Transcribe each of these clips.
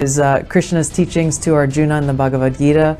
is Krishna's teachings to Arjuna in the Bhagavad Gita.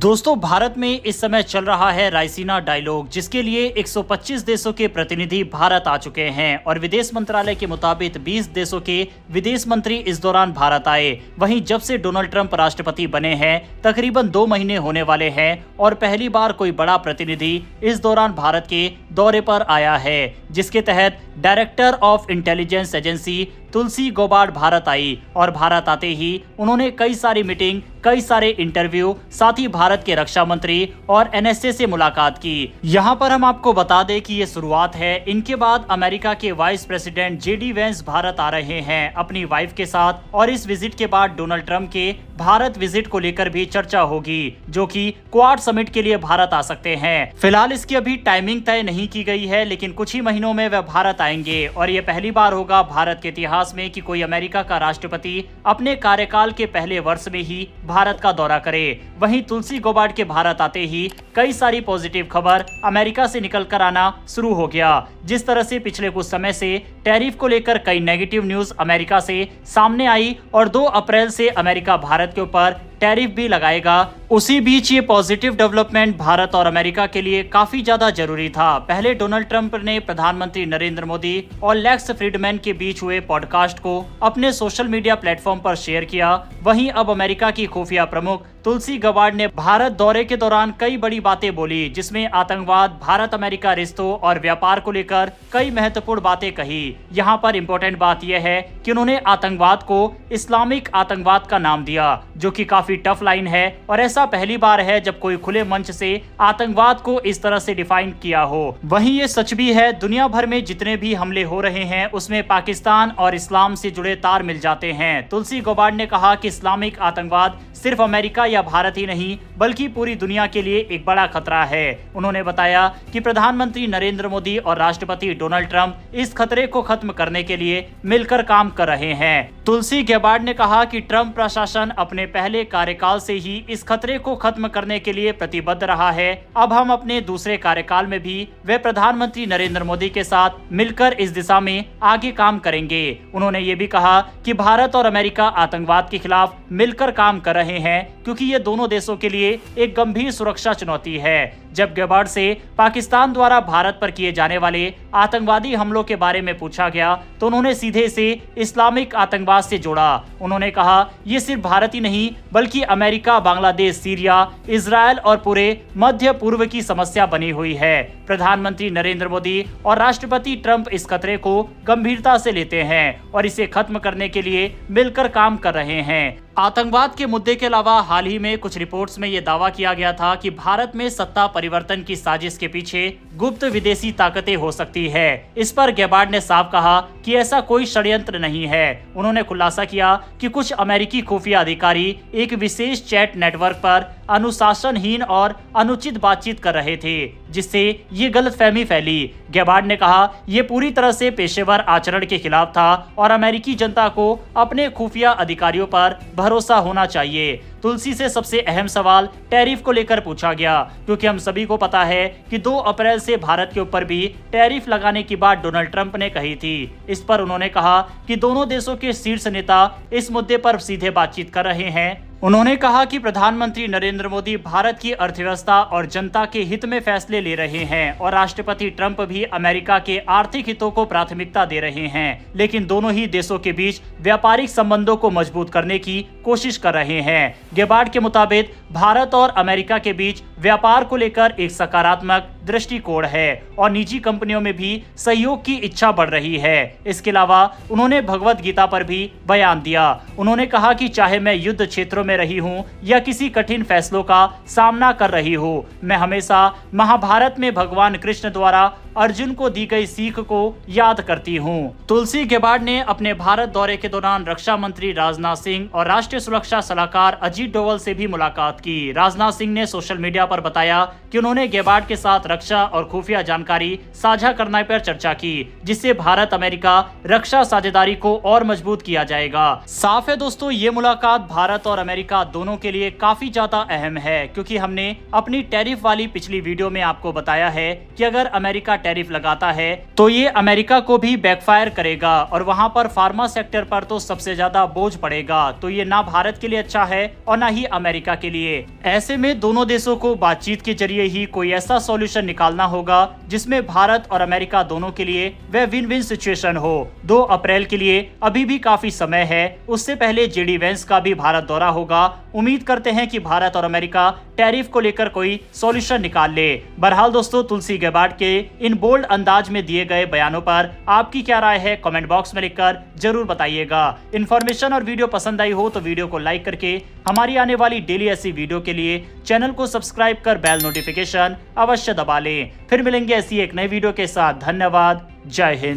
दोस्तों, भारत में इस समय चल रहा है रायसीना डायलॉग, जिसके लिए 125 देशों के प्रतिनिधि भारत आ चुके हैं और विदेश मंत्रालय के मुताबिक 20 देशों के विदेश मंत्री इस दौरान भारत आए। वहीं जब से डोनाल्ड ट्रंप राष्ट्रपति बने हैं तकरीबन 2 महीने होने वाले हैं और पहली बार कोई बड़ा प्रतिनिधि इस दौरान भारत के दौरे पर आया है, जिसके तहत डायरेक्टर ऑफ इंटेलिजेंस एजेंसी तुलसी गौबार्ड भारत आई और भारत आते ही उन्होंने कई सारी मीटिंग, कई सारे इंटरव्यू, साथ ही भारत के रक्षा मंत्री और एनएसए से मुलाकात की। यहाँ पर हम आपको बता दें कि ये शुरुआत है। इनके बाद अमेरिका के vice president JD Vance Bharat आ रहे हैं अपनी वाइफ के साथ और इस विजिट के बाद डोनाल्ड ट्रंप के भारत विजिट को लेकर भी चर्चा होगी, जो कि क्वाड समिट के लिए भारत आ सकते हैं। फिलहाल इसकी अभी टाइमिंग तय नहीं की गई है, लेकिन कुछ ही महीनों में वह भारत आएंगे और ये पहली बार होगा भारत के इतिहास में कि कोई अमेरिका का राष्ट्रपति अपने कार्यकाल के पहले वर्ष में ही भारत का दौरा करे। वहीं तुलसी गौबार्ड के भारत आते ही कई सारी पॉजिटिव खबर अमेरिका से निकल कर आना शुरू हो गया। जिस तरह से पिछले कुछ समय से टैरिफ को लेकर कई नेगेटिव न्यूज अमेरिका से सामने आई और 2 अप्रैल से अमेरिका भारत के ऊपर टैरिफ भी लगाएगा, उसी बीच ये पॉजिटिव डेवलपमेंट भारत और अमेरिका के लिए काफी ज्यादा जरूरी था। पहले डोनाल्ड ट्रंप ने प्रधानमंत्री नरेंद्र मोदी और लेक्स फ्रीडमैन के बीच हुए पॉडकास्ट को अपने सोशल मीडिया प्लेटफॉर्म पर शेयर किया। वहीं अब अमेरिका की खुफिया प्रमुख तुलसी गौबार्ड ने भारत दौरे के दौरान कई बड़ी बातें बोली, जिसमें आतंकवाद, भारत अमेरिका रिश्तों और व्यापार को लेकर कई महत्वपूर्ण बातें कही। यहाँ पर इम्पोर्टेंट बात यह है कि उन्होंने आतंकवाद को इस्लामिक आतंकवाद का नाम दिया, जो कि काफी टफ लाइन है और ऐसा पहली बार है जब कोई खुले मंच से आतंकवाद को इस तरह से डिफाइन किया हो। वहीं ये सच भी है, दुनिया भर में जितने भी हमले हो रहे हैं उसमें पाकिस्तान और इस्लाम से जुड़े तार मिल जाते हैं। तुलसी गौबार्ड ने कहा कि इस्लामिक आतंकवाद सिर्फ अमेरिका या भारत ही नहीं बल्कि पूरी दुनिया के लिए एक बड़ा खतरा है। उन्होंने बताया कि प्रधानमंत्री नरेंद्र मोदी और राष्ट्रपति डोनाल्ड ट्रंप इस खतरे को खत्म करने के लिए मिलकर काम कर रहे हैं। तुलसी गौबार्ड ने कहा कि ट्रंप प्रशासन अपने पहले कार्यकाल से ही इस खतरे को खत्म करने के लिए प्रतिबद्ध रहा है। अब हम अपने दूसरे कार्यकाल में भी वे प्रधानमंत्री नरेंद्र मोदी के साथ मिलकर इस दिशा में आगे काम करेंगे। उन्होंने ये भी कहा कि भारत और अमेरिका आतंकवाद के खिलाफ मिलकर काम कर रहे हैं, क्योंकि ये दोनों देशों के लिए एक गंभीर सुरक्षा चुनौती है। जब गौबार्ड से पाकिस्तान द्वारा भारत पर किए जाने वाले आतंकवादी हमलों के बारे में पूछा गया तो उन्होंने सीधे से इस्लामिक आतंकवाद से जोड़ा। उन्होंने कहा ये सिर्फ भारत ही नहीं बल्कि अमेरिका, बांग्लादेश, सीरिया, इजरायल और पूरे मध्य पूर्व की समस्या बनी हुई है। प्रधानमंत्री नरेंद्र मोदी और राष्ट्रपति ट्रंप इस खतरे को गंभीरता से लेते हैं और इसे खत्म करने के लिए मिलकर काम कर रहे हैं। आतंकवाद के मुद्दे के अलावा हाल ही में कुछ रिपोर्ट्स में यह दावा किया गया था कि भारत में सत्ता परिवर्तन की साजिश के पीछे गुप्त विदेशी ताकतें हो सकती है। इस पर गौबार्ड ने साफ कहा कि ऐसा कोई षड्यंत्र नहीं है। उन्होंने खुलासा किया कि कुछ अमेरिकी खुफिया अधिकारी एक विशेष चैट नेटवर्क पर अनुशासनहीन और अनुचित बातचीत कर रहे थे, जिससे ये गलतफहमी फैली। गौबार्ड ने कहा यह पूरी तरह से पेशेवर आचरण के खिलाफ था और अमेरिकी जनता को अपने खुफिया अधिकारियों पर भरोसा होना चाहिए। तुलसी से सबसे अहम सवाल टैरिफ को लेकर पूछा गया, क्योंकि हम सभी को पता है कि 2 अप्रैल से भारत के ऊपर भी टैरिफ लगाने की बात डोनाल्ड ट्रंप ने कही थी। इस पर उन्होंने कहा कि दोनों देशों के शीर्ष नेता इस मुद्दे पर सीधे बातचीत कर रहे हैं। उन्होंने कहा कि प्रधानमंत्री नरेंद्र मोदी भारत की अर्थव्यवस्था और जनता के हित में फैसले ले रहे हैं और राष्ट्रपति ट्रंप भी अमेरिका के आर्थिक हितों को प्राथमिकता दे रहे हैं, लेकिन दोनों ही देशों के बीच व्यापारिक संबंधों को मजबूत करने की कोशिश कर रहे हैं। गौबार्ड के मुताबिक भारत और अमेरिका के बीच व्यापार को लेकर एक सकारात्मक दृष्टिकोण है और निजी कंपनियों में भी सहयोग की इच्छा बढ़ रही है। इसके अलावा उन्होंने भगवत गीता पर भी बयान दिया। उन्होंने कहा कि चाहे मैं युद्ध क्षेत्रों में रही हूं या किसी कठिन फैसलों का सामना कर रही हूं, मैं हमेशा महाभारत में भगवान कृष्ण द्वारा अर्जुन को दी गई सीख को याद करती हूं। तुलसी गौबार्ड ने अपने भारत दौरे के दौरान रक्षा मंत्री राजनाथ सिंह और राष्ट्रीय सुरक्षा सलाहकार अजीत डोवल से भी मुलाकात की। राजनाथ सिंह ने सोशल मीडिया पर बताया कि उन्होंने गेबार्ड के साथ रक्षा और खुफिया जानकारी साझा करने पर चर्चा की, जिससे भारत अमेरिका रक्षा साझेदारी को और मजबूत किया जाएगा। साफ है दोस्तों, ये मुलाकात भारत और अमेरिका दोनों के लिए काफी ज्यादा अहम है, क्योंकि हमने अपनी टैरिफ वाली पिछली वीडियो में आपको बताया है कि अगर अमेरिका टैरिफ लगाता है तो ये अमेरिका को भी बैकफायर करेगा और वहां पर फार्मा सेक्टर पर तो सबसे ज्यादा बोझ पड़ेगा। तो ये ना भारत के लिए अच्छा है और ना ही अमेरिका के लिए। ऐसे में दोनों देशों को बातचीत के जरिए ही कोई ऐसा सॉल्यूशन निकालना होगा जिसमें भारत और अमेरिका दोनों के लिए वह विन विन सिचुएशन हो। 2 अप्रैल के लिए अभी भी काफी समय है, उससे पहले जेडी वेंस का भी भारत दौरा होगा। उम्मीद करते हैं कि भारत और अमेरिका टैरिफ को लेकर कोई सॉल्यूशन निकाल ले। बहरहाल दोस्तों, तुलसी गेबार्ड के इन बोल्ड अंदाज में दिए गए बयानों पर आपकी क्या राय है, कमेंट बॉक्स में लिखकर जरूर बताइएगा। इन्फॉर्मेशन और वीडियो पसंद आई हो तो वीडियो को लाइक करके हमारी आने वाली डेली ऐसी वीडियो के लिए चैनल को सब्सक्राइब कर बेल नोटिफिकेशन अवश्य दबा लें। फिर मिलेंगे ऐसी एक नई वीडियो के साथ। धन्यवाद। जय हिंद।